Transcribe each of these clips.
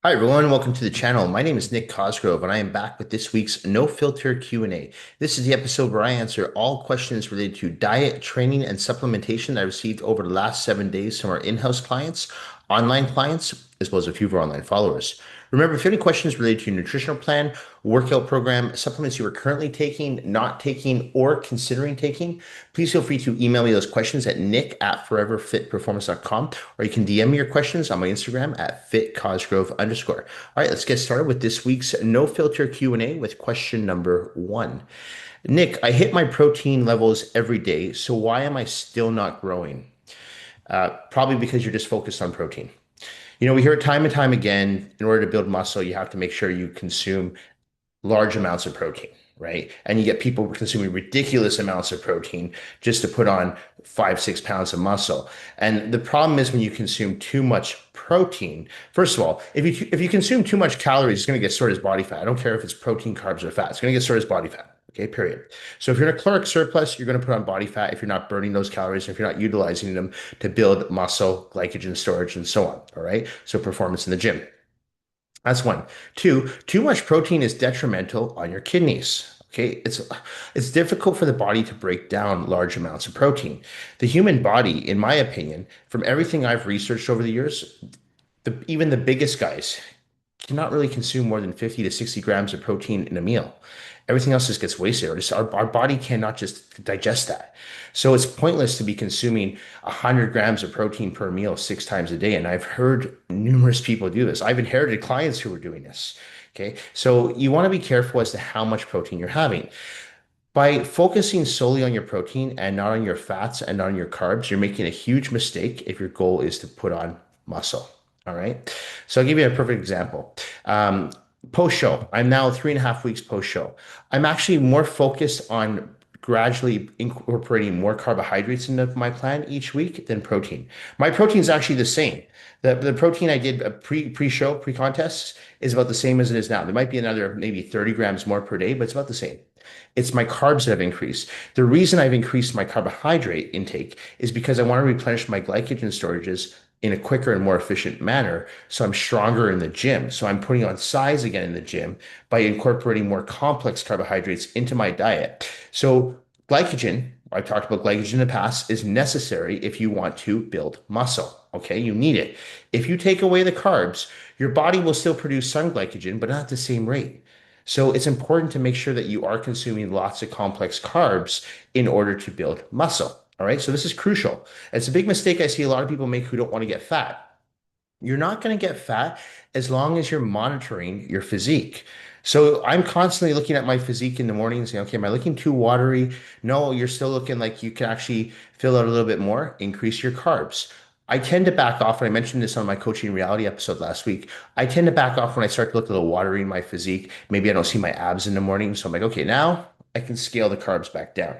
Hi everyone, welcome to the channel. My name is Nick Cosgrove and I am back with this week's No Filter Q&A. This is the episode where I answer all questions related to diet, training, and supplementation that I received over the last 7 days from our in-house clients, online clients, as well as a few of our online followers. Remember, if you have any questions related to your nutritional plan, workout program, supplements you are currently taking, not taking, or considering taking, please feel free to email me those questions at nick@foreverfitperformance.com, or you can DM me your questions on my Instagram at fitcosgrove_. All right, let's get started with this week's no filter Q&A with question number one. Nick, I hit my protein levels every day, so why am I still not growing? Probably because you're just focused on protein. We hear it time and time again. In order to build muscle, you have to make sure you consume large amounts of protein, right? And you get people consuming ridiculous amounts of protein just to put on 5, 6 pounds of muscle. And the problem is when you consume too much protein, first of all, if you consume too much calories, it's going to get stored as body fat. I don't care if it's protein, carbs, or fat. It's going to get stored as body fat. Okay, period. So if you're in a caloric surplus, you're going to put on body fat if you're not burning those calories, if you're not utilizing them to build muscle, glycogen storage, and so on. All right. So performance in the gym. That's one. Two, too much protein is detrimental on your kidneys. Okay, it's difficult for the body to break down large amounts of protein. The human body, in my opinion, from everything I've researched over the years, even the biggest guys cannot really consume more than 50 to 60 grams of protein in a meal. Everything else just gets wasted, or just our body cannot just digest that. So it's pointless to be consuming 100 grams of protein per meal 6 times a day. And I've heard numerous people do this. I've inherited clients who are doing this. Okay. So you want to be careful as to how much protein you're having. By focusing solely on your protein and not on your fats and not on your carbs, you're making a huge mistake if your goal is to put on muscle. All right. So I'll give you a perfect example. Post show, I'm now 3.5 weeks post show. I'm actually more focused on gradually incorporating more carbohydrates into my plan each week than protein. My protein is actually the same. The protein I did pre-show, pre-contest is about the same as it is now. There might be another maybe 30 grams more per day, but it's about the same. It's my carbs that have increased. The reason I've increased my carbohydrate intake is because I want to replenish my glycogen storages in a quicker and more efficient manner. So I'm stronger in the gym. So I'm putting on size again in the gym by incorporating more complex carbohydrates into my diet. So glycogen, I've talked about glycogen in the past, is necessary if you want to build muscle. Okay, you need it. If you take away the carbs, your body will still produce some glycogen, but not at the same rate. So it's important to make sure that you are consuming lots of complex carbs in order to build muscle. All right. So this is crucial. It's a big mistake I see a lot of people make who don't want to get fat. You're not going to get fat as long as you're monitoring your physique. So I'm constantly looking at my physique in the morning and saying, okay, am I looking too watery? No, you're still looking like you can actually fill out a little bit more, increase your carbs. I tend to back off, and I mentioned this on my coaching reality episode last week. I tend to back off when I start to look a little watery in my physique. Maybe I don't see my abs in the morning. So I'm like, okay, now I can scale the carbs back down.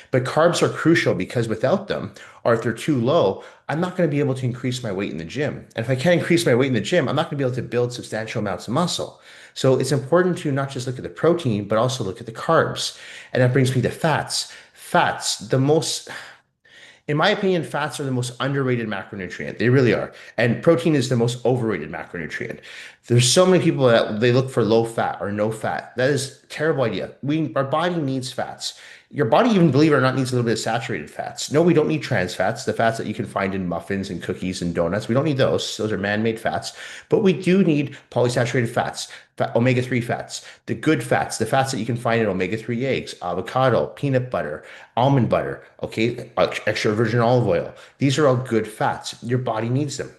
But carbs are crucial because without them, or if they're too low, I'm not going to be able to increase my weight in the gym. And if I can't increase my weight in the gym, I'm not going to be able to build substantial amounts of muscle. So it's important to not just look at the protein, but also look at the carbs. And that brings me to fats. Fats, in my opinion, fats are the most underrated macronutrient. They really are. And protein is the most overrated macronutrient. There's so many people that they look for low fat or no fat. That is a terrible idea. Our body needs fats. Your body, even believe it or not, needs a little bit of saturated fats. No, we don't need trans fats, the fats that you can find in muffins and cookies and donuts. We don't need those. Those are man-made fats. But we do need polysaturated fats, omega-3 fats, the good fats, the fats that you can find in omega-3 eggs, avocado, peanut butter, almond butter, okay, extra virgin olive oil. These are all good fats. Your body needs them.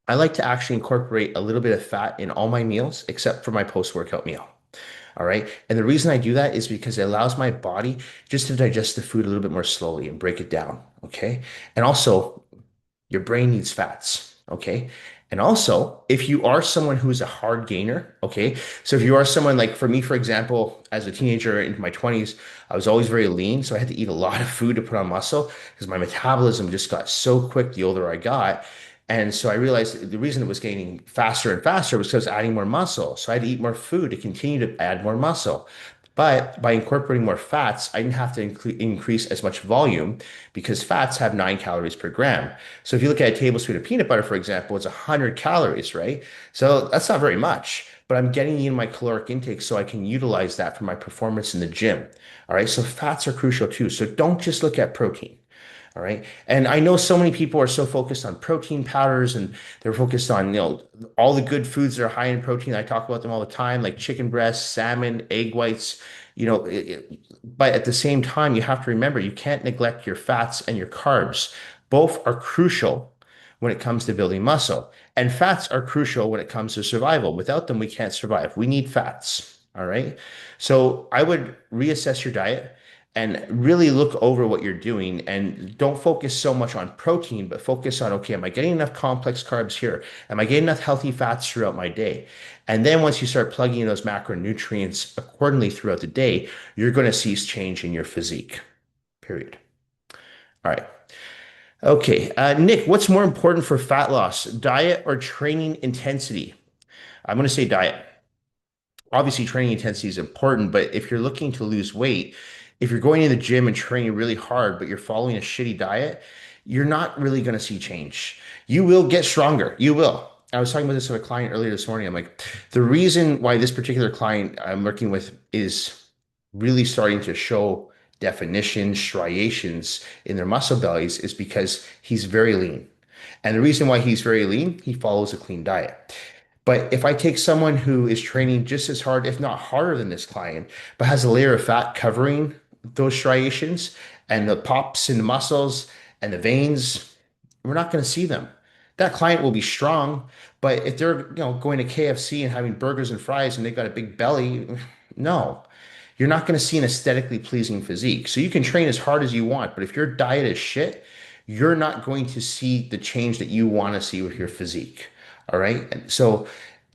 I like to actually incorporate a little bit of fat in all my meals except for my post-workout meal. All right. And the reason I do that is because it allows my body just to digest the food a little bit more slowly and break it down. Okay. And also, your brain needs fats. Okay. And also, if you are someone who is a hard gainer, okay, so if you are someone like for me, for example, as a teenager into my 20s, I was always very lean. So I had to eat a lot of food to put on muscle because my metabolism just got so quick the older I got. And so I realized the reason it was gaining faster and faster was because I was adding more muscle. So I had to eat more food to continue to add more muscle. But by incorporating more fats, I didn't have to increase as much volume because fats have 9 calories per gram. So if you look at a tablespoon of peanut butter, for example, it's 100 calories, right? So that's not very much, but I'm getting in my caloric intake so I can utilize that for my performance in the gym. All right. So fats are crucial too. So don't just look at protein. All right. And I know so many people are so focused on protein powders and they're focused on, all the good foods that are high in protein. I talk about them all the time, like chicken breasts, salmon, egg whites, but at the same time, you have to remember you can't neglect your fats and your carbs. Both are crucial when it comes to building muscle. And fats are crucial when it comes to survival. Without them, we can't survive. We need fats. All right. So I would reassess your diet and really look over what you're doing and don't focus so much on protein, but focus on, okay, am I getting enough complex carbs here? Am I getting enough healthy fats throughout my day? And then once you start plugging in those macronutrients accordingly throughout the day, you're going to see change in your physique, period. All right. Okay. Nick, what's more important for fat loss, diet or training intensity? I'm going to say diet. Obviously training intensity is important, but if you're looking to lose weight, if you're going to the gym and training really hard, but you're following a shitty diet, you're not really going to see change. You will get stronger. You will. I was talking about this with a client earlier this morning. I'm like, the reason why this particular client I'm working with is really starting to show definition, striations in their muscle bellies is because he's very lean. And the reason why he's very lean, he follows a clean diet. But if I take someone who is training just as hard, if not harder than this client, but has a layer of fat covering those striations and the pops in the muscles and the veins, we're not going to see them. That client will be strong, but if they're, going to KFC and having burgers and fries and they've got a big belly, no, you're not going to see an aesthetically pleasing physique. So you can train as hard as you want, but if your diet is shit, you're not going to see the change that you want to see with your physique. All right. So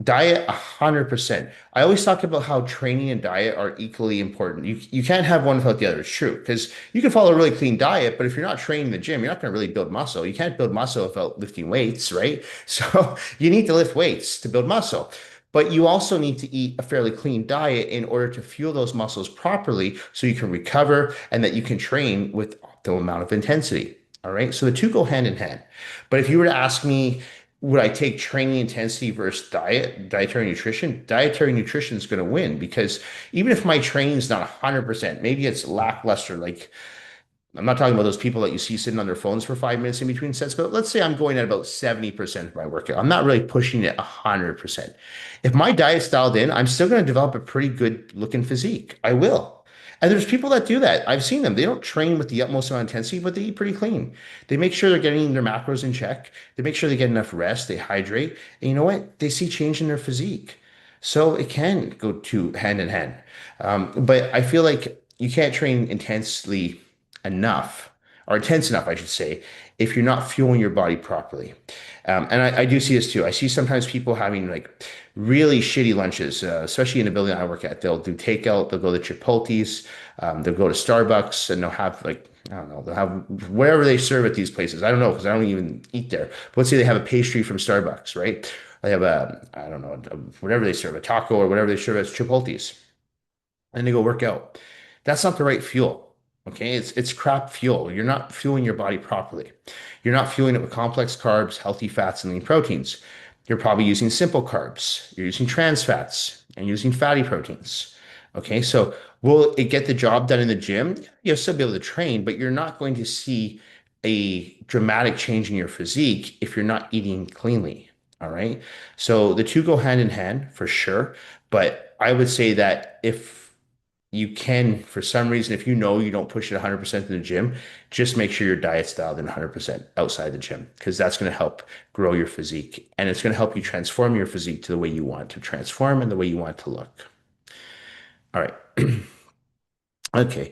diet, 100%. I always talk about how training and diet are equally important. You can't have one without the other. It's true because you can follow a really clean diet, but if you're not training in the gym, you're not going to really build muscle. You can't build muscle without lifting weights, right? So you need to lift weights to build muscle. But you also need to eat a fairly clean diet in order to fuel those muscles properly so you can recover and that you can train with optimal amount of intensity. All right. So the two go hand in hand. But if you were to ask me, would I take training intensity versus dietary nutrition? Dietary nutrition is going to win because even if my training is not 100%, maybe it's lackluster. Like I'm not talking about those people that you see sitting on their phones for 5 minutes in between sets, but let's say I'm going at about 70% of my workout. I'm not really pushing it 100%. If my diet's dialed in, I'm still going to develop a pretty good looking physique. I will. And there's people that do that. I've seen them. They don't train with the utmost amount of intensity, but they eat pretty clean. They make sure they're getting their macros in check. They make sure they get enough rest. They hydrate. And you know what? They see change in their physique. So it can go to hand in hand. But I feel like you can't train intensely enough, or intense enough, I should say, if you're not fueling your body properly. And I do see this too. I see sometimes people having like really shitty lunches, especially in the building I work at. They'll do takeout, they'll go to Chipotle's, they'll go to Starbucks, and they'll have like, I don't know, they'll have whatever they serve at these places. I don't know because I don't even eat there. But let's say they have a pastry from Starbucks, right? They have I don't know, whatever they serve, a taco or whatever they serve at Chipotle's, and they go work out. That's not the right fuel. Okay, it's crap fuel. You're not fueling your body properly. You're not fueling it with complex carbs, healthy fats, and lean proteins. You're probably using simple carbs. You're using trans fats and using fatty proteins. Okay, so will it get the job done in the gym? You'll still be able to train, but you're not going to see a dramatic change in your physique if you're not eating cleanly. All right. So the two go hand in hand for sure. But I would say that if you can, for some reason, if you know you don't push it 100% in the gym, just make sure your diet's dialed in 100% outside the gym because that's going to help grow your physique and it's going to help you transform your physique to the way you want to transform and the way you want to look. All right. Okay.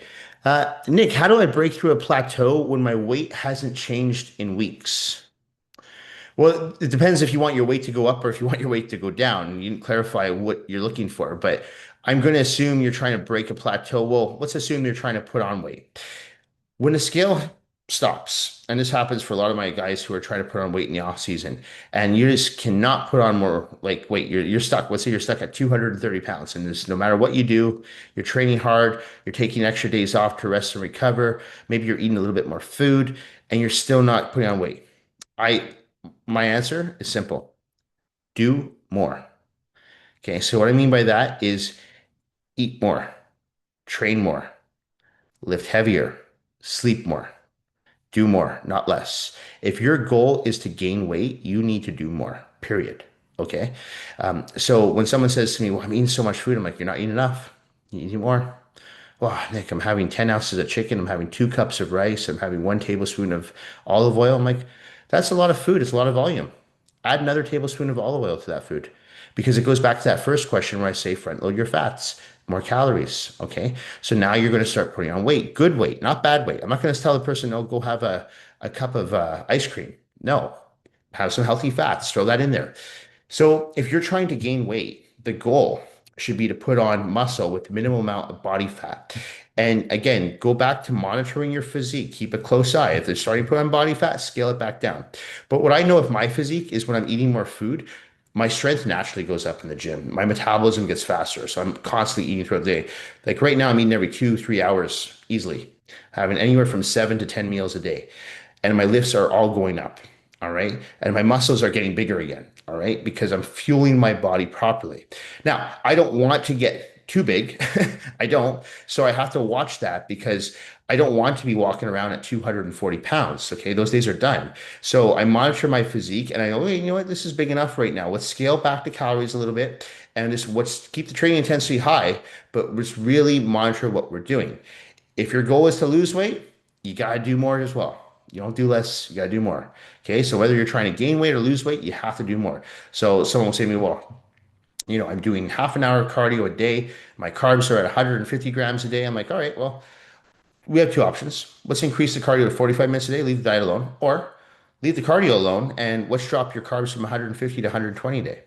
Nick, how do I break through a plateau when my weight hasn't changed in weeks? Well, it depends if you want your weight to go up or if you want your weight to go down. You didn't clarify what you're looking for, but I'm going to assume you're trying to break a plateau. Well, let's assume you're trying to put on weight. When the scale stops. And this happens for a lot of my guys who are trying to put on weight in the off season. And you just cannot put on more like weight. You're stuck. Let's say you're stuck at 230 pounds. And this, no matter what you do, you're training hard, you're taking extra days off to rest and recover. Maybe you're eating a little bit more food and you're still not putting on weight. I My answer is simple. Do more. Okay. So what I mean by that is eat more, train more, lift heavier, sleep more. Do more, not less. If your goal is to gain weight, you need to do more, period. Okay. So when someone says to me, well, I'm eating so much food, I'm like, you're not eating enough. You need more. Well, Nick, I'm having 10 ounces of chicken. I'm having 2 cups of rice. I'm having 1 tablespoon of olive oil. I'm like, that's a lot of food. It's a lot of volume. Add another tablespoon of olive oil to that food because it goes back to that first question where I say front load your fats, more calories. Okay. So now you're going to start putting on weight, good weight, not bad weight. I'm not going to tell the person, no, go have a cup of ice cream. No, have some healthy fats, throw that in there. So if you're trying to gain weight, the goal should be to put on muscle with the minimal amount of body fat. And again, go back to monitoring your physique. Keep a close eye. If they're starting to put on body fat, scale it back down. But what I know of my physique is when I'm eating more food, my strength naturally goes up in the gym. My metabolism gets faster. So I'm constantly eating throughout the day. Like right now, I'm eating every 2, 3 hours easily, having anywhere from 7 to 10 meals a day. And my lifts are all going up. All right. And my muscles are getting bigger again. All right. Because I'm fueling my body properly. Now, I don't want to get too big. I don't. So I have to watch that because I don't want to be walking around at 240 pounds. Okay. Those days are done. So I monitor my physique and I go, hey, you know what? This is big enough right now. Let's scale back the calories a little bit and just what's keep the training intensity high, but let's really monitor what we're doing. If your goal is to lose weight, you got to do more as well. You don't do less, you got to do more. Okay. So whether you're trying to gain weight or lose weight, you have to do more. So someone will say to me, well, I'm doing half an hour cardio a day. My carbs are at 150 grams a day. I'm like, all right, well, we have two options. Let's increase the cardio to 45 minutes a day, leave the diet alone, or leave the cardio alone and let's drop your carbs from 150 to 120 a day.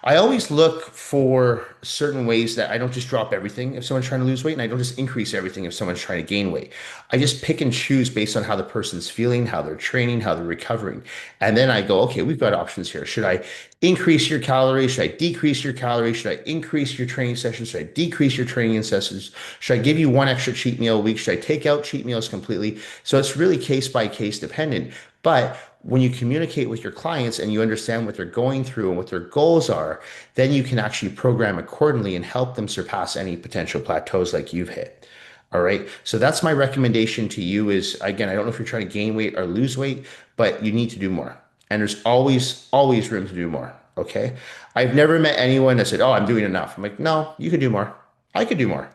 I always look for certain ways that I don't just drop everything if someone's trying to lose weight, and I don't just increase everything if someone's trying to gain weight. I just pick and choose based on how the person's feeling, how they're training, how they're recovering. And then I go, okay, we've got options here. Should I increase your calories? Should I decrease your calories? Should I increase your training sessions? Should I decrease your training sessions? Should I give you one extra cheat meal a week? Should I take out cheat meals completely? So it's really case by case dependent. But when you communicate with your clients and you understand what they're going through and what their goals are, then you can actually program accordingly and help them surpass any potential plateaus like you've hit. All right. So that's my recommendation to you is again, I don't know if you're trying to gain weight or lose weight, but you need to do more. And there's always room to do more. Okay. I've never met anyone that said, oh, I'm doing enough. I'm like, no, you could do more. I could do more.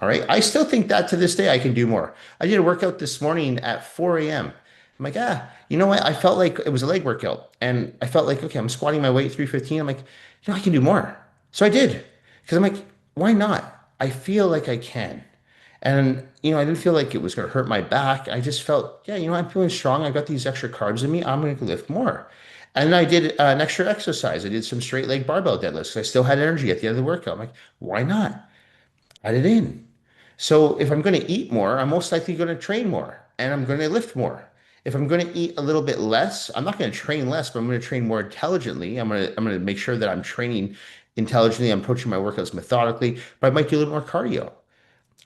All right. I still think that to this day I can do more. I did a workout this morning at 4 a.m. I'm like, you know what? I felt like it was a leg workout and I felt like, okay, I'm squatting my weight 315. I'm like, I can do more. So I did because I'm like, why not? I feel like I can. And, I didn't feel like it was going to hurt my back. I just felt, yeah, I'm feeling strong. I got these extra carbs in me. I'm going to lift more. And then I did an extra exercise. I did some straight leg barbell deadlifts. I still had energy at the end of the workout. I'm like, why not? Add it in. So if I'm going to eat more, I'm most likely going to train more and I'm going to lift more. If I'm going to eat a little bit less, I'm not going to train less, but I'm going to train more intelligently. I'm going to make sure that I'm training intelligently. I'm approaching my workouts methodically, but I might do a little more cardio.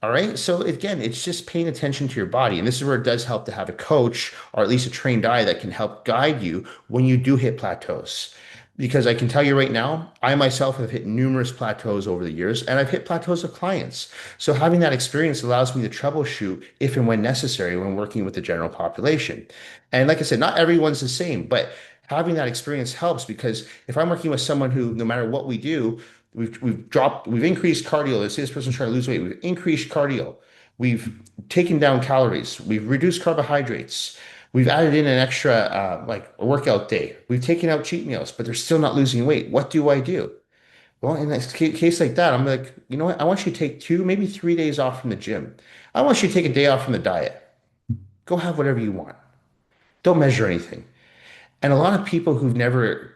All right. So again, it's just paying attention to your body. And this is where it does help to have a coach or at least a trained eye that can help guide you when you do hit plateaus. Because I can tell you right now, I myself have hit numerous plateaus over the years, and I've hit plateaus of clients. So having that experience allows me to troubleshoot if and when necessary when working with the general population. And like I said, not everyone's the same, but having that experience helps because if I'm working with someone who, no matter what we do, we've increased cardio. Let's say this person's trying to lose weight. We've increased cardio. We've taken down calories. We've reduced carbohydrates. We've added in an extra like a workout day. We've taken out cheat meals, but they're still not losing weight. What do I do? Well, in a case like that, I'm like, you know what? I want you to take 2, maybe 3 days off from the gym. I want you to take a day off from the diet. Go have whatever you want. Don't measure anything. And a lot of people who've never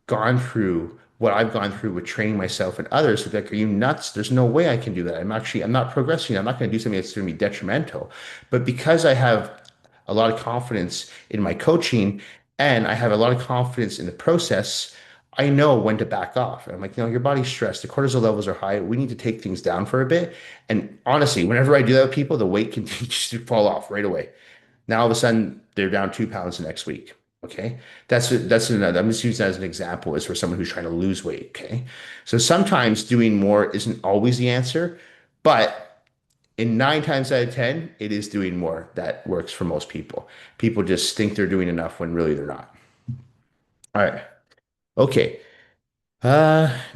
gone through what I've gone through with training myself and others to be like, are you nuts? There's no way I can do that. I'm not progressing. I'm not going to do something that's going to be detrimental. But because I have a lot of confidence in my coaching and I have a lot of confidence in the process, I know when to back off. And I'm like, your body's stressed. The cortisol levels are high. We need to take things down for a bit. And honestly, whenever I do that with people, the weight continues to fall off right away. Now all of a sudden they're down 2 pounds the next week. Okay. That's another, I'm just using that as an example as for someone who's trying to lose weight. Okay. So sometimes doing more isn't always the answer, but in 9 times out of 10, it is doing more that works for most people. People just think they're doing enough when really they're not. All right. Okay.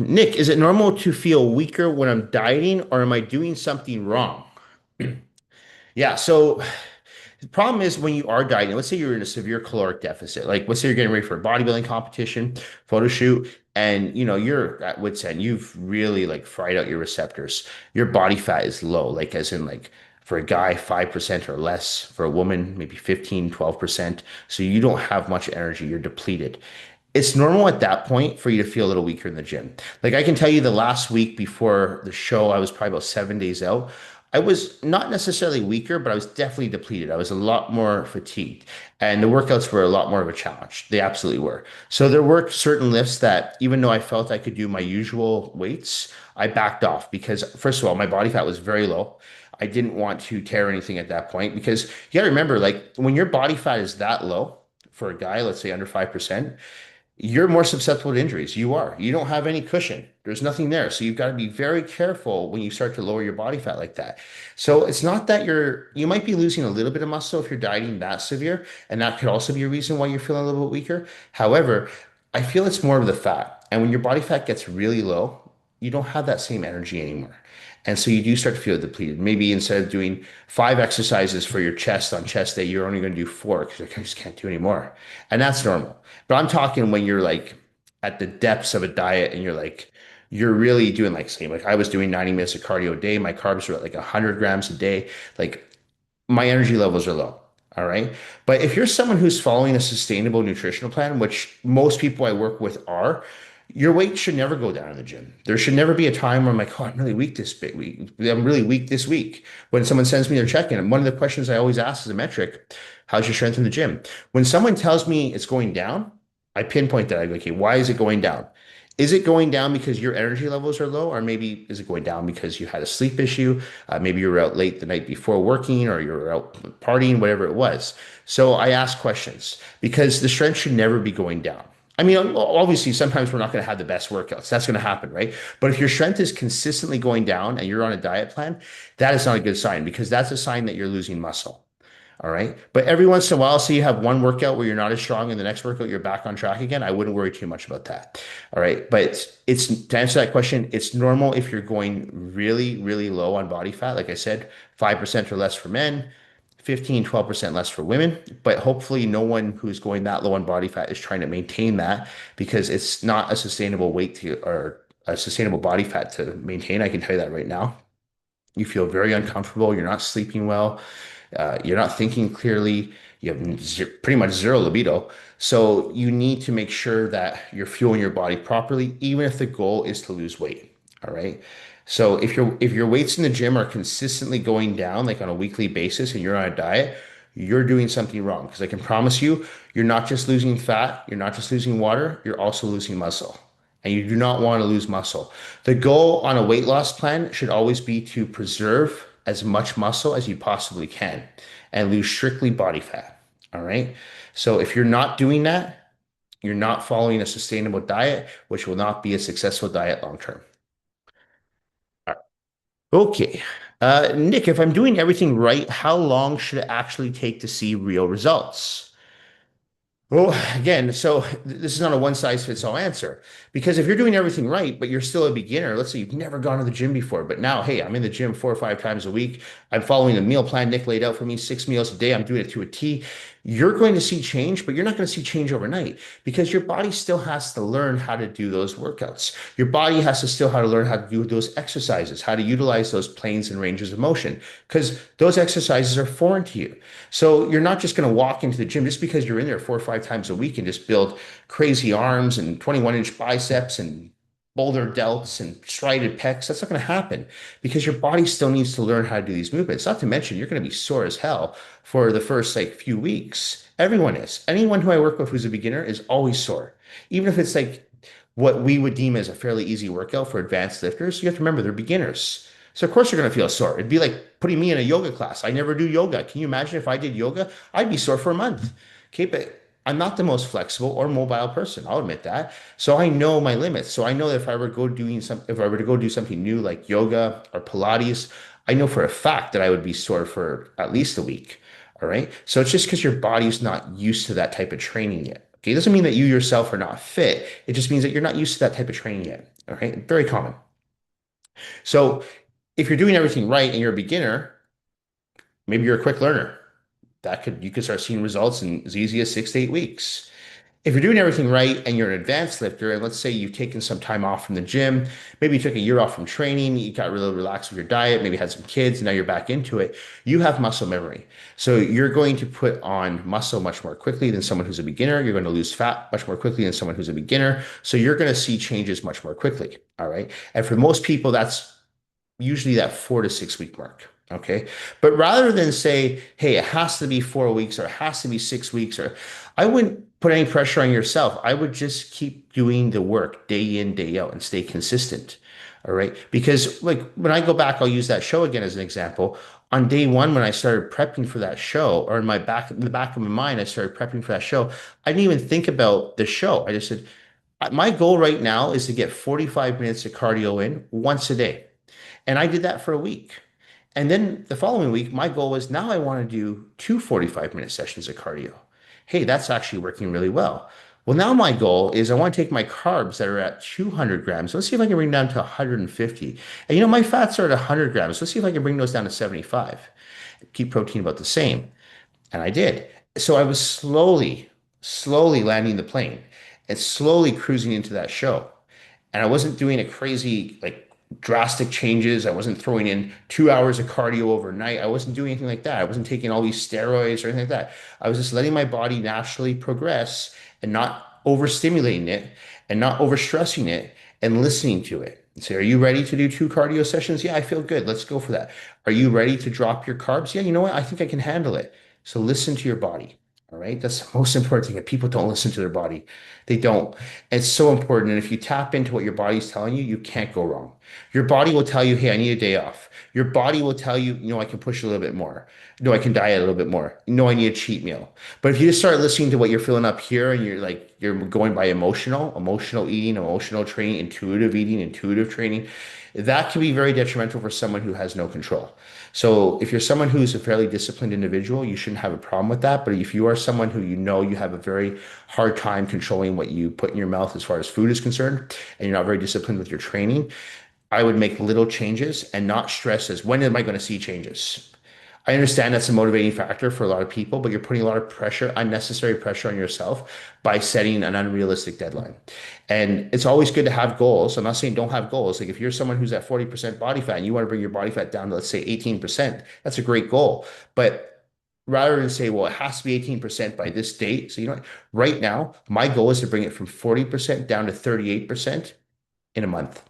Nick, is it normal to feel weaker when I'm dieting or am I doing something wrong? Yeah. So the problem is when you are dieting, let's say you're in a severe caloric deficit, like let's say you're getting ready for a bodybuilding competition, photo shoot, and you're at wit's end. You've really like fried out your receptors. Your body fat is low, like as in like for a guy, 5% or less, for a woman, maybe 15, 12%. So you don't have much energy, you're depleted. It's normal at that point for you to feel a little weaker in the gym. Like I can tell you the last week before the show, I was probably about 7 days out. I was not necessarily weaker, but I was definitely depleted. I was a lot more fatigued, and the workouts were a lot more of a challenge. They absolutely were. So there were certain lifts that, even though I felt I could do my usual weights, I backed off because, first of all, my body fat was very low. I didn't want to tear anything at that point because you got to remember, like when your body fat is that low for a guy, let's say under 5%, you're more susceptible to injuries. You are. You don't have any cushion. There's nothing there. So you've got to be very careful when you start to lower your body fat like that. So it's not that you might be losing a little bit of muscle if you're dieting that severe, and that could also be a reason why you're feeling a little bit weaker. However, I feel it's more of the fat. And when your body fat gets really low, you don't have that same energy anymore. And so you do start to feel depleted. Maybe instead of doing 5 exercises for your chest on chest day, you're only going to do 4 because like, I just can't do anymore. And that's normal. But I'm talking when you're like at the depths of a diet and you're really doing like same. Like I was doing 90 minutes of cardio a day. My carbs were at like 100 grams a day. Like my energy levels are low. All right. But if you're someone who's following a sustainable nutritional plan, which most people I work with are, your weight should never go down in the gym. There should never be a time where I'm like, oh, I'm really weak this big week. I'm really weak this week. When someone sends me their check-in, and one of the questions I always ask as a metric, how's your strength in the gym? When someone tells me it's going down, I pinpoint that. I go, okay, why is it going down? Is it going down because your energy levels are low, or maybe is it going down because you had a sleep issue? Maybe you were out late the night before working, or you were out partying, whatever it was. So I ask questions because the strength should never be going down. I mean, obviously, sometimes we're not going to have the best workouts. That's going to happen, right? But if your strength is consistently going down and you're on a diet plan, that is not a good sign because that's a sign that you're losing muscle. All right. But every once in a while, say you have one workout where you're not as strong and the next workout you're back on track again. I wouldn't worry too much about that. All right. But it's to answer that question, it's normal if you're going really, really low on body fat. Like I said, 5% or less for men, 15, 12% less for women. But hopefully no one who's going that low on body fat is trying to maintain that because it's not a sustainable weight to or a sustainable body fat to maintain. I can tell you that right now. You feel very uncomfortable. You're not sleeping well. You're not thinking clearly. You have pretty much zero libido. So you need to make sure that you're fueling your body properly, even if the goal is to lose weight. All right. So if your weights in the gym are consistently going down, like on a weekly basis, and you're on a diet, you're doing something wrong. Because I can promise you, you're not just losing fat, you're not just losing water, you're also losing muscle. And you do not want to lose muscle. The goal on a weight loss plan should always be to preserve as much muscle as you possibly can and lose strictly body fat. All right. So if you're not doing that, you're not following a sustainable diet, which will not be a successful diet long term. Okay. Nick, if I'm doing everything right, how long should it actually take to see real results? Well, again, so this is not a one size fits all answer because if you're doing everything right, but you're still a beginner, let's say you've never gone to the gym before, but now, hey, I'm in the gym 4 or 5 times a week. I'm following the meal plan Nick laid out for me, 6 meals a day. I'm doing it to a T. You're going to see change, but you're not going to see change overnight because your body still has to learn how to do those workouts. Your body has to still how to learn how to do those exercises, how to utilize those planes and ranges of motion because those exercises are foreign to you. So you're not just going to walk into the gym just because you're in there 4 or 5 times a week and just build crazy arms and 21-inch biceps and boulder delts and strided pecs. That's not going to happen because your body still needs to learn how to do these movements. Not to mention, you're going to be sore as hell for the first like few weeks. Everyone is. Anyone who I work with who's a beginner is always sore. Even if it's like what we would deem as a fairly easy workout for advanced lifters, you have to remember they're beginners. So of course you're going to feel sore. It'd be like putting me in a yoga class. I never do yoga. Can you imagine if I did yoga? I'd be sore for a month. Okay, but I'm not the most flexible or mobile person. I'll admit that. So I know my limits. So I know that if I were to go do something new like yoga or Pilates, I know for a fact that I would be sore for at least a week. All right. So it's just because your body's not used to that type of training yet. Okay. It doesn't mean that you yourself are not fit. It just means that you're not used to that type of training yet. Okay. Very common. So if you're doing everything right and you're a beginner, maybe you're a quick learner. You could start seeing results in as easy as 6 to 8 weeks. If you're doing everything right and you're an advanced lifter, and let's say you've taken some time off from the gym, maybe you took a year off from training, you got really relaxed with your diet, maybe had some kids, and now you're back into it, you have muscle memory. So you're going to put on muscle much more quickly than someone who's a beginner. You're going to lose fat much more quickly than someone who's a beginner. So you're going to see changes much more quickly. All right. And for most people, that's usually that 4 to 6 week mark. Okay. But rather than say, hey, it has to be 4 weeks or it has to be 6 weeks, or I wouldn't put any pressure on yourself. I would just keep doing the work day in, day out and stay consistent. All right. Because like when I go back, I'll use that show again as an example. On day one, when I started prepping for that show, or in the back of my mind, I started prepping for that show. I didn't even think about the show. I just said, my goal right now is to get 45 minutes of cardio in once a day. And I did that for a week. And then the following week, my goal was now I want to do two 45-minute sessions of cardio. Hey, that's actually working really well. Well, now my goal is I want to take my carbs that are at 200 grams. Let's see if I can bring them down to 150. And my fats are at 100 grams. Let's see if I can bring those down to 75. Keep protein about the same. And I did. So I was slowly landing the plane and slowly cruising into that show. And I wasn't doing a crazy, like drastic changes. I wasn't throwing in 2 hours of cardio overnight. I wasn't doing anything like that. I wasn't taking all these steroids or anything like that. I was just letting my body naturally progress and not overstimulating it and not overstressing it and listening to it. And say, are you ready to do two cardio sessions? Yeah, I feel good. Let's go for that. Are you ready to drop your carbs? Yeah, you know what? I think I can handle it. So listen to your body. All right. That's the most important thing. If people don't listen to their body, they don't. It's so important. And if you tap into what your body's telling you, you can't go wrong. Your body will tell you, hey, I need a day off. Your body will tell you, I can push a little bit more. No, I can diet a little bit more. No, I need a cheat meal. But if you just start listening to what you're feeling up here and you're going by emotional eating, emotional training, intuitive eating, intuitive training, that can be very detrimental for someone who has no control. So if you're someone who's a fairly disciplined individual, you shouldn't have a problem with that. But if you are someone who you have a very hard time controlling what you put in your mouth as far as food is concerned, and you're not very disciplined with your training, I would make little changes and not stress as when am I going to see changes? I understand that's a motivating factor for a lot of people, but you're putting a lot of pressure, unnecessary pressure on yourself by setting an unrealistic deadline. And it's always good to have goals. I'm not saying don't have goals. Like if you're someone who's at 40% body fat and you want to bring your body fat down to, let's say, 18%, that's a great goal. But rather than say, well, it has to be 18% by this date. So, right now, my goal is to bring it from 40% down to 38% in a month.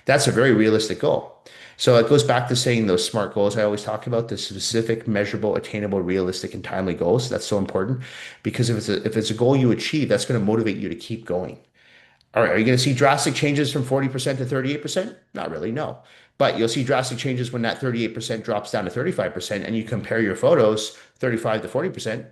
That's a very realistic goal. So it goes back to saying those SMART goals I always talk about, the specific, measurable, attainable, realistic, and timely goals. That's so important because if it's a goal you achieve, that's going to motivate you to keep going. All right, are you going to see drastic changes from 40% to 38%? Not really, no. But you'll see drastic changes when that 38% drops down to 35% and you compare your photos 35 to 40%,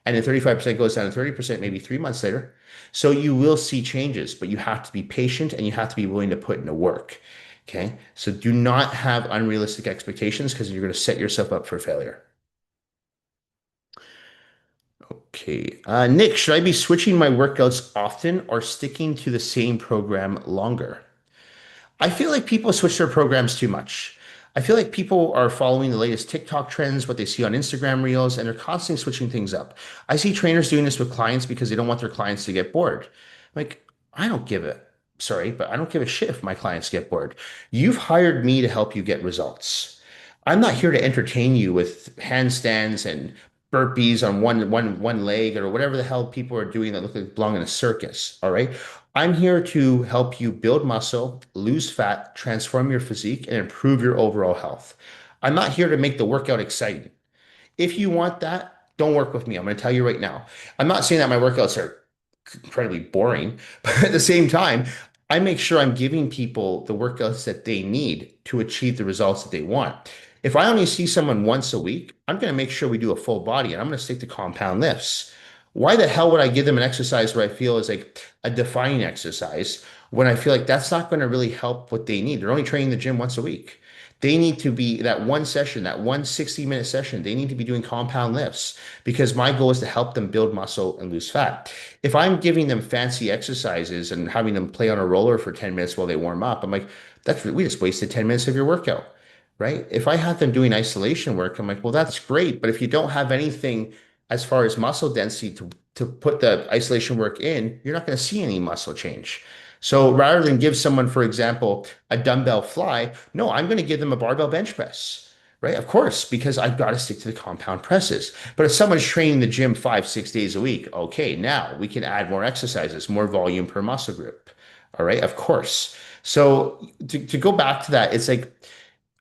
and then 35% goes down to 30% maybe 3 months later. So you will see changes, but you have to be patient and you have to be willing to put in the work. Okay. So do not have unrealistic expectations because you're going to set yourself up for failure. Okay. Nick, should I be switching my workouts often or sticking to the same program longer? I feel like people switch their programs too much. I feel like people are following the latest TikTok trends, what they see on Instagram Reels, and they're constantly switching things up. I see trainers doing this with clients because they don't want their clients to get bored. Like, I don't give a, sorry, but I don't give a shit if my clients get bored. You've hired me to help you get results. I'm not here to entertain you with handstands and burpees on one leg or whatever the hell people are doing that look like belong in a circus. All right. I'm here to help you build muscle, lose fat, transform your physique, and improve your overall health. I'm not here to make the workout exciting. If you want that, don't work with me. I'm going to tell you right now. I'm not saying that my workouts are incredibly boring, but at the same time, I make sure I'm giving people the workouts that they need to achieve the results that they want. If I only see someone once a week, I'm going to make sure we do a full body and I'm going to stick to compound lifts. Why the hell would I give them an exercise where I feel is like a defining exercise when I feel like that's not going to really help what they need? They're only training the gym once a week. They need to be that one session, that one 60-minute session, they need to be doing compound lifts because my goal is to help them build muscle and lose fat. If I'm giving them fancy exercises and having them play on a roller for 10 minutes while they warm up, I'm like, we just wasted 10 minutes of your workout, right? If I have them doing isolation work, I'm like, well, that's great. But if you don't have anything as far as muscle density to put the isolation work in, you're not going to see any muscle change. So rather than give someone, for example, a dumbbell fly, no, I'm going to give them a barbell bench press, right? Of course, because I've got to stick to the compound presses. But if someone's training the gym 5, 6 days a week, okay, now we can add more exercises, more volume per muscle group. All right, of course. So to go back to that, it's like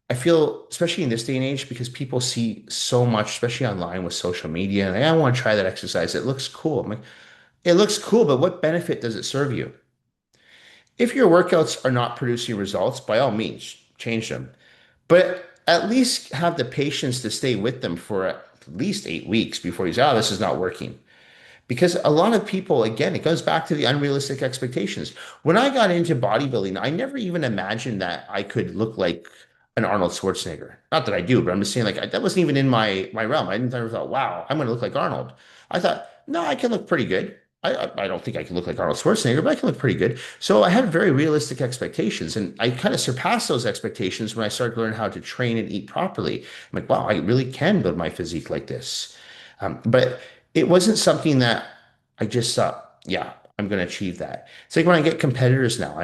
I feel, especially in this day and age, because people see so much, especially online with social media, and I want to try that exercise. It looks cool. I'm like, it looks cool, but what benefit does it serve you? If your workouts are not producing results, by all means, change them. But at least have the patience to stay with them for at least 8 weeks before you say, oh, this is not working. Because a lot of people, again, it goes back to the unrealistic expectations. When I got into bodybuilding, I never even imagined that I could look like an Arnold Schwarzenegger. Not that I do, but I'm just saying, like, that wasn't even in my realm. I didn't ever thought, wow, I'm going to look like Arnold. I thought, no, I can look pretty good. I don't think I can look like Arnold Schwarzenegger, but I can look pretty good. So I had very realistic expectations, and I kind of surpassed those expectations when I started learning how to train and eat properly. I'm like, wow, I really can build my physique like this. But it wasn't something that I just thought, yeah, I'm going to achieve that. It's like when I get competitors now.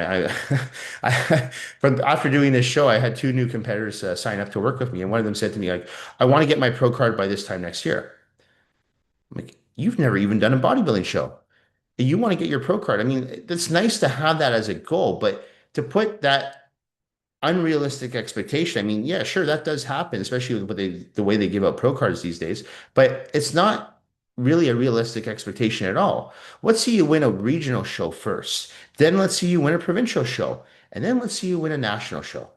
But after doing this show, I had two new competitors sign up to work with me, and one of them said to me, like, I want to get my pro card by this time next year. I'm like, you've never even done a bodybuilding show. You want to get your pro card. I mean, it's nice to have that as a goal, but to put that unrealistic expectation. I mean, yeah, sure, that does happen, especially with the way they give out pro cards these days, but it's not really a realistic expectation at all. Let's see you win a regional show first. Then let's see you win a provincial show. And then let's see you win a national show.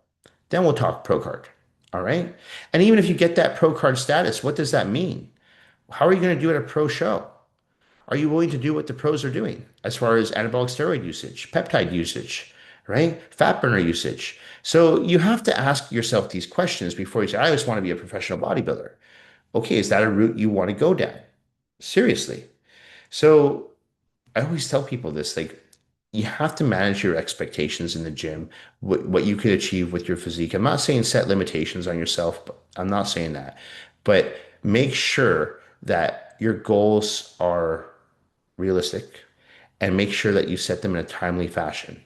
Then we'll talk pro card. All right. And even if you get that pro card status, what does that mean? How are you going to do at a pro show? Are you willing to do what the pros are doing as far as anabolic steroid usage, peptide usage, right? Fat burner usage. So you have to ask yourself these questions before you say, I just want to be a professional bodybuilder. Okay, is that a route you want to go down? Seriously. So I always tell people this, like, you have to manage your expectations in the gym, what you could achieve with your physique. I'm not saying set limitations on yourself, but I'm not saying that. But make sure that your goals are realistic and make sure that you set them in a timely fashion.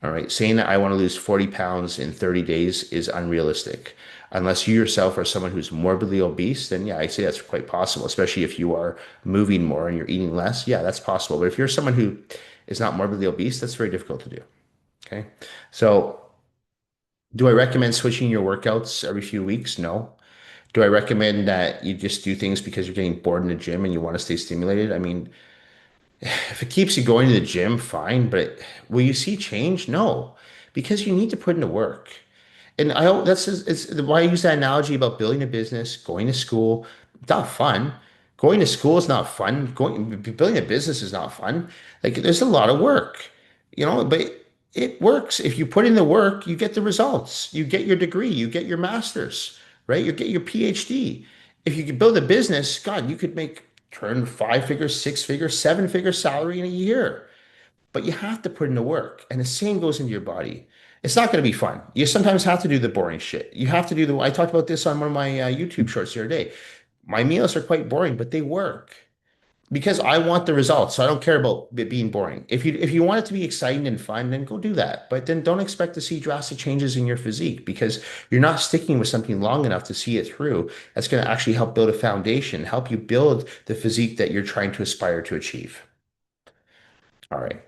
All right. Saying that I want to lose 40 pounds in 30 days is unrealistic. Unless you yourself are someone who's morbidly obese, then yeah, I say that's quite possible, especially if you are moving more and you're eating less. Yeah, that's possible. But if you're someone who is not morbidly obese, that's very difficult to do. Okay. So, do I recommend switching your workouts every few weeks? No. Do I recommend that you just do things because you're getting bored in the gym and you want to stay stimulated? I mean, if it keeps you going to the gym, fine, but will you see change? No, because you need to put in the work. And it's why I use that analogy about building a business, going to school. It's not fun. Going to school is not fun. Building a business is not fun. Like there's a lot of work, but it works. If you put in the work, you get the results. You get your degree, you get your master's, right? You get your PhD. If you could build a business, God, you could turn 5 figures, 6 figures, 7 figure salary in a year. But you have to put in the work. And the same goes into your body. It's not going to be fun. You sometimes have to do the boring shit. You have to I talked about this on one of my YouTube shorts the other day. My meals are quite boring, but they work. Because I want the results. So I don't care about it being boring. If you want it to be exciting and fun, then go do that. But then don't expect to see drastic changes in your physique because you're not sticking with something long enough to see it through. That's going to actually help build a foundation, help you build the physique that you're trying to aspire to achieve. All right.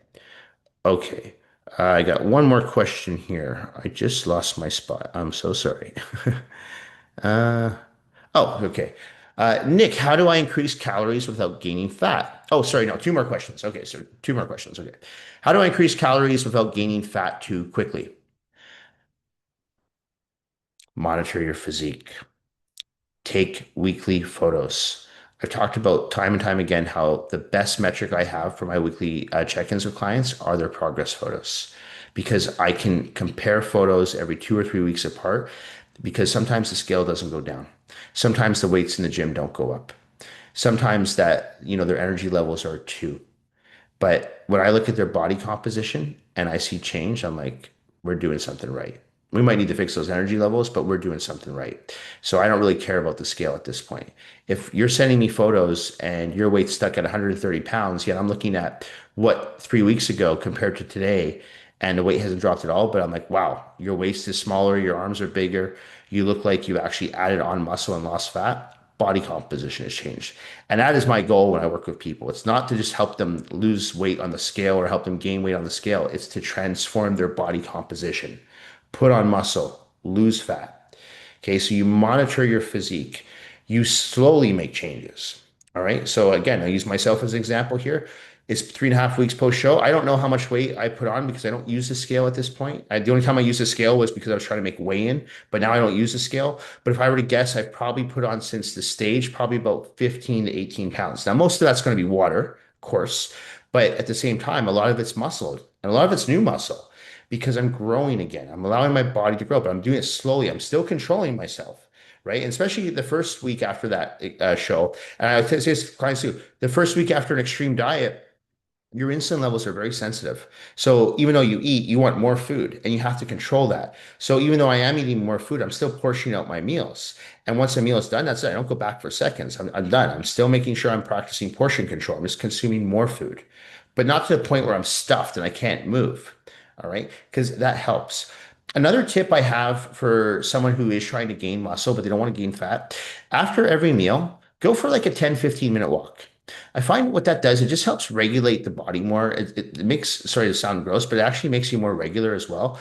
Okay. I got one more question here. I just lost my spot. I'm so sorry. Uh, oh, okay. Nick, how do I increase calories without gaining fat? Oh, sorry, no, two more questions. Okay, so two more questions. Okay. How do I increase calories without gaining fat too quickly? Monitor your physique. Take weekly photos. I've talked about time and time again how the best metric I have for my weekly check-ins with clients are their progress photos because I can compare photos every 2 or 3 weeks apart because sometimes the scale doesn't go down. Sometimes the weights in the gym don't go up. Sometimes their energy levels are too. But when I look at their body composition and I see change, I'm like, we're doing something right. We might need to fix those energy levels, but we're doing something right. So I don't really care about the scale at this point. If you're sending me photos and your weight's stuck at 130 pounds, yet I'm looking at what 3 weeks ago compared to today, and the weight hasn't dropped at all, but I'm like, wow, your waist is smaller, your arms are bigger, you look like you actually added on muscle and lost fat. Body composition has changed. And that is my goal when I work with people. It's not to just help them lose weight on the scale or help them gain weight on the scale. It's to transform their body composition, put on muscle, lose fat. Okay, so you monitor your physique. You slowly make changes. All right. So again, I use myself as an example here. It's 3.5 weeks post show. I don't know how much weight I put on because I don't use the scale at this point. The only time I used the scale was because I was trying to make weigh in, but now I don't use the scale. But if I were to guess, I've probably put on since the stage probably about 15 to 18 pounds. Now, most of that's going to be water, of course, but at the same time, a lot of it's muscle and a lot of it's new muscle because I'm growing again. I'm allowing my body to grow, but I'm doing it slowly. I'm still controlling myself, right? And especially the first week after that show. And I say this to clients too, the first week after an extreme diet, your insulin levels are very sensitive. So even though you eat, you want more food and you have to control that. So even though I am eating more food, I'm still portioning out my meals. And once a meal is done, that's it. I don't go back for seconds. I'm done. I'm still making sure I'm practicing portion control. I'm just consuming more food, but not to the point where I'm stuffed and I can't move. All right. Because that helps. Another tip I have for someone who is trying to gain muscle, but they don't want to gain fat, after every meal, go for like a 10-15 minute walk. I find what that does, it just helps regulate the body more. It makes, sorry to sound gross, but it actually makes you more regular as well.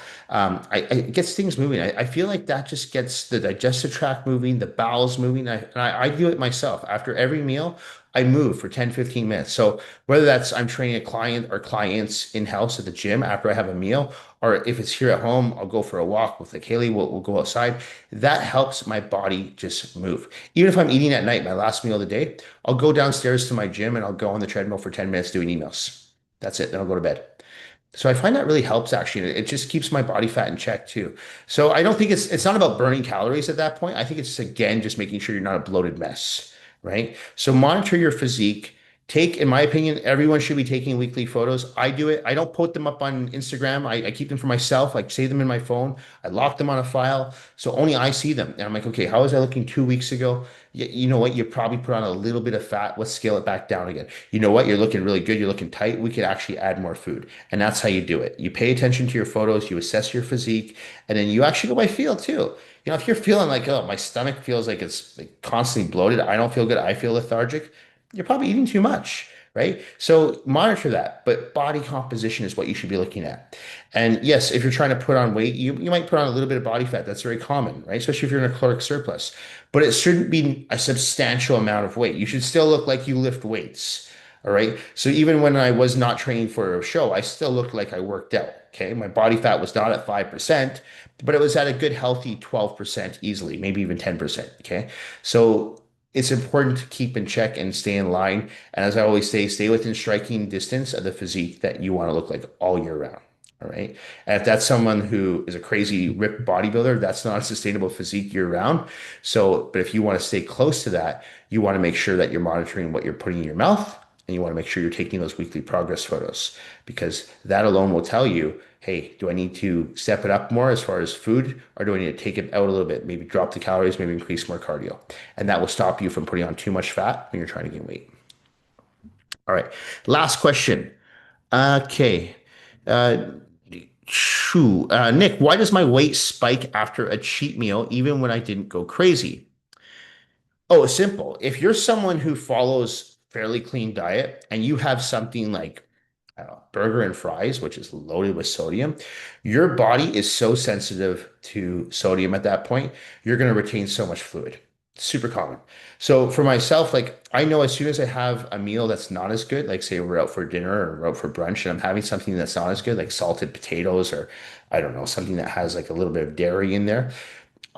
It gets things moving. I feel like that just gets the digestive tract moving, the bowels moving. I do it myself. After every meal, I move for 10-15 minutes. So whether that's I'm training a client or clients in-house at the gym after I have a meal, or if it's here at home, I'll go for a walk with like Haley, we'll go outside. That helps my body just move. Even if I'm eating at night, my last meal of the day, I'll go downstairs to my gym and I'll go on the treadmill for 10 minutes doing emails. That's it. Then I'll go to bed. So I find that really helps actually. It just keeps my body fat in check too. So I don't think it's not about burning calories at that point. I think it's again just making sure you're not a bloated mess, right? So monitor your physique. Take, in my opinion, everyone should be taking weekly photos. I do it. I don't put them up on Instagram. I keep them for myself. I save them in my phone. I lock them on a file. So only I see them. And I'm like, okay, how was I looking 2 weeks ago? You know what? You probably put on a little bit of fat. Let's scale it back down again. You know what? You're looking really good. You're looking tight. We could actually add more food. And that's how you do it. You pay attention to your photos, you assess your physique, and then you actually go by feel too. If you're feeling like, oh, my stomach feels like it's like constantly bloated, I don't feel good, I feel lethargic, you're probably eating too much, right? So monitor that. But body composition is what you should be looking at. And yes, if you're trying to put on weight, you might put on a little bit of body fat. That's very common, right? Especially if you're in a caloric surplus. But it shouldn't be a substantial amount of weight. You should still look like you lift weights. All right. So even when I was not training for a show, I still looked like I worked out. Okay. My body fat was not at 5%, but it was at a good, healthy 12% easily, maybe even 10%. Okay. So it's important to keep in check and stay in line. And as I always say, stay within striking distance of the physique that you want to look like all year round. All right. And if that's someone who is a crazy ripped bodybuilder, that's not a sustainable physique year round. So, but if you want to stay close to that, you want to make sure that you're monitoring what you're putting in your mouth and you want to make sure you're taking those weekly progress photos because that alone will tell you, hey, do I need to step it up more as far as food or do I need to take it out a little bit, maybe drop the calories, maybe increase more cardio? And that will stop you from putting on too much fat when you're trying to gain weight. All right. Last question. Okay. Uh, Nick, why does my weight spike after a cheat meal even when I didn't go crazy? Oh, it's simple. If you're someone who follows fairly clean diet and you have something like, I don't know, burger and fries, which is loaded with sodium, your body is so sensitive to sodium at that point, you're going to retain so much fluid. Super common. So for myself, like I know as soon as I have a meal that's not as good, like say we're out for dinner or we're out for brunch and I'm having something that's not as good, like salted potatoes or I don't know, something that has like a little bit of dairy in there.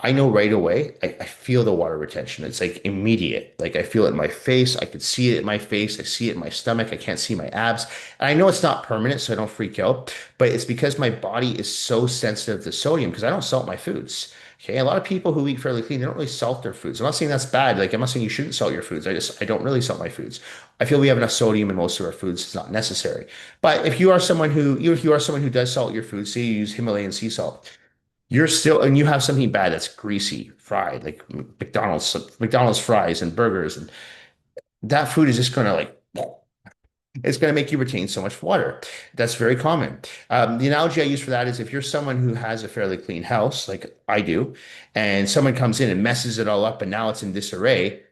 I know right away, I feel the water retention. It's like immediate. Like I feel it in my face. I could see it in my face. I see it in my stomach. I can't see my abs. And I know it's not permanent, so I don't freak out. But it's because my body is so sensitive to sodium because I don't salt my foods. Okay. A lot of people who eat fairly clean, they don't really salt their foods. I'm not saying that's bad. Like I'm not saying you shouldn't salt your foods. I don't really salt my foods. I feel we have enough sodium in most of our foods. It's not necessary. But if you are someone who does salt your food, say you use Himalayan sea salt, you're still, and you have something bad that's greasy, fried, like McDonald's fries and burgers, and that food is just gonna like, it's gonna make you retain so much water. That's very common. The analogy I use for that is if you're someone who has a fairly clean house, like I do, and someone comes in and messes it all up, and now it's in disarray,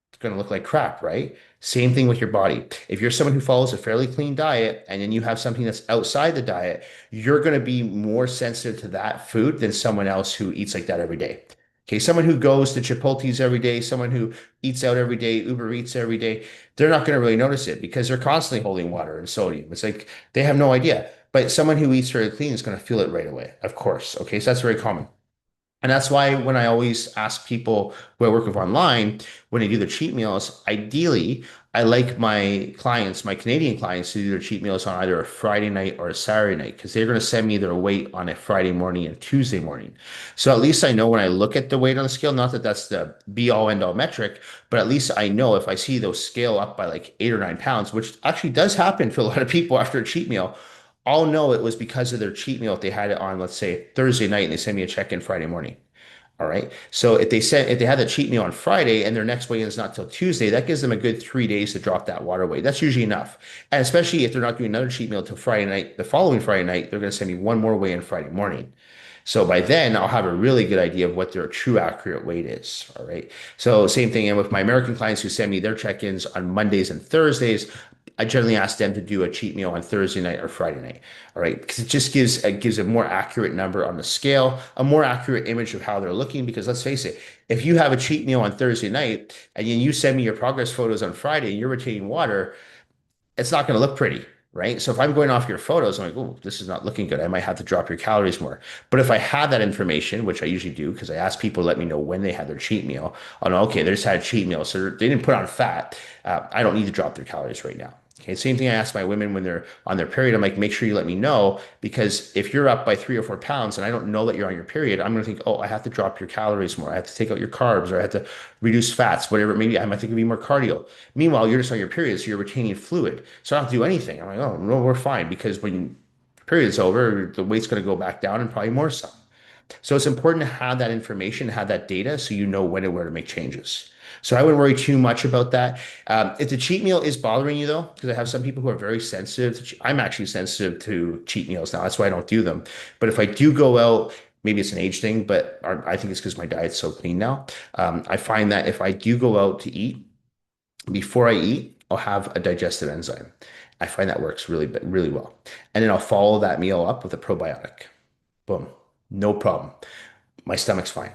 it's going to look like crap, right? Same thing with your body. If you're someone who follows a fairly clean diet and then you have something that's outside the diet, you're going to be more sensitive to that food than someone else who eats like that every day. Okay, someone who goes to Chipotle's every day, someone who eats out every day, Uber Eats every day, they're not going to really notice it because they're constantly holding water and sodium. It's like they have no idea. But someone who eats fairly clean is going to feel it right away, of course. Okay, so that's very common. And that's why when I always ask people who I work with online, when they do their cheat meals, ideally, I like my clients, my Canadian clients, to do their cheat meals on either a Friday night or a Saturday night because they're going to send me their weight on a Friday morning and Tuesday morning. So at least I know when I look at the weight on the scale, not that that's the be all end all metric, but at least I know if I see those scale up by like 8 or 9 pounds, which actually does happen to a lot of people after a cheat meal. I'll know it was because of their cheat meal if they had it on, let's say, Thursday night and they send me a check-in Friday morning. All right. So if they had the cheat meal on Friday and their next weigh-in is not till Tuesday, that gives them a good 3 days to drop that water weight. That's usually enough. And especially if they're not doing another cheat meal till Friday night, the following Friday night, they're going to send me one more weigh-in Friday morning. So by then, I'll have a really good idea of what their true accurate weight is. All right. So same thing. And with my American clients who send me their check-ins on Mondays and Thursdays, I generally ask them to do a cheat meal on Thursday night or Friday night. All right. Because it gives a more accurate number on the scale, a more accurate image of how they're looking. Because let's face it, if you have a cheat meal on Thursday night and then you send me your progress photos on Friday and you're retaining water, it's not going to look pretty, right? So if I'm going off your photos, I'm like, oh, this is not looking good. I might have to drop your calories more. But if I have that information, which I usually do, because I ask people to let me know when they had their cheat meal, I'll know, okay, they just had a cheat meal, so they didn't put on fat. I don't need to drop their calories right now. Okay, same thing I ask my women when they're on their period. I'm like, make sure you let me know because if you're up by 3 or 4 pounds and I don't know that you're on your period, I'm going to think, oh, I have to drop your calories more. I have to take out your carbs or I have to reduce fats, whatever it may be. I might think it'd be more cardio. Meanwhile, you're just on your period, so you're retaining fluid. So I don't have to do anything. I'm like, oh, no, we're fine because when period's over, the weight's going to go back down and probably more so. So it's important to have that information, have that data, so you know when and where to make changes. So I wouldn't worry too much about that. If the cheat meal is bothering you though, because I have some people who are very sensitive I'm actually sensitive to cheat meals now. That's why I don't do them. But if I do go out, maybe it's an age thing, but I think it's because my diet's so clean now. I find that if I do go out to eat, before I eat, I'll have a digestive enzyme. I find that works really, really well. And then I'll follow that meal up with a probiotic. Boom. No problem. My stomach's fine.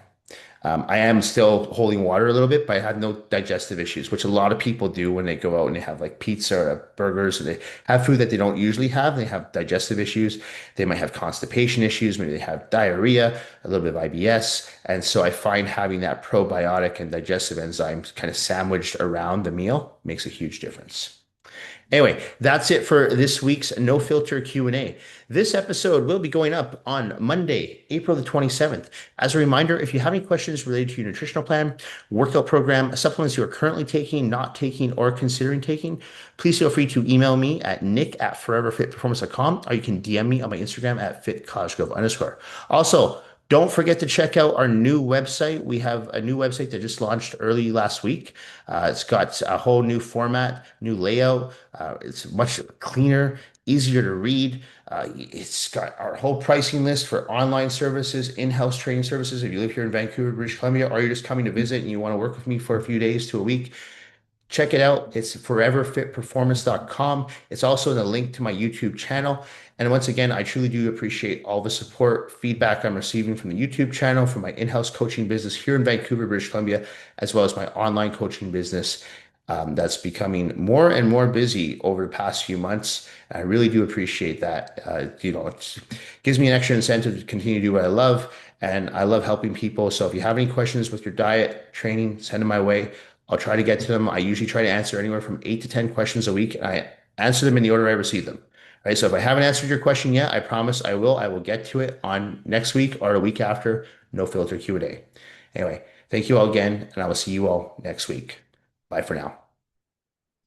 I am still holding water a little bit, but I have no digestive issues, which a lot of people do when they go out and they have like pizza or burgers, and they have food that they don't usually have. They have digestive issues. They might have constipation issues. Maybe they have diarrhea, a little bit of IBS. And so I find having that probiotic and digestive enzymes kind of sandwiched around the meal makes a huge difference. Anyway, that's it for this week's No Filter Q&A. This episode will be going up on Monday, April the 27th. As a reminder, if you have any questions related to your nutritional plan, workout program, supplements you are currently taking, not taking, or considering taking, please feel free to email me at nick@foreverfitperformance.com or you can DM me on my Instagram at fitcosgrove_. Also, Don't forget to check out our new website. We have a new website that just launched early last week. It's got a whole new format, new layout. It's much cleaner, easier to read. It's got our whole pricing list for online services, in-house training services. If you live here in Vancouver, British Columbia, or you're just coming to visit and you want to work with me for a few days to a week, check it out. It's foreverfitperformance.com. It's also the link to my YouTube channel. And once again, I truly do appreciate all the support, feedback I'm receiving from the YouTube channel, from my in-house coaching business here in Vancouver, British Columbia, as well as my online coaching business that's becoming more and more busy over the past few months. And I really do appreciate that. It gives me an extra incentive to continue to do what I love. And I love helping people. So if you have any questions with your diet, training, send them my way. I'll try to get to them. I usually try to answer anywhere from 8 to 10 questions a week, and I answer them in the order I receive them. Right. So if I haven't answered your question yet, I promise I will. I will get to it on next week or a week after. No filter Q&A. Anyway, thank you all again, and I will see you all next week. Bye for now.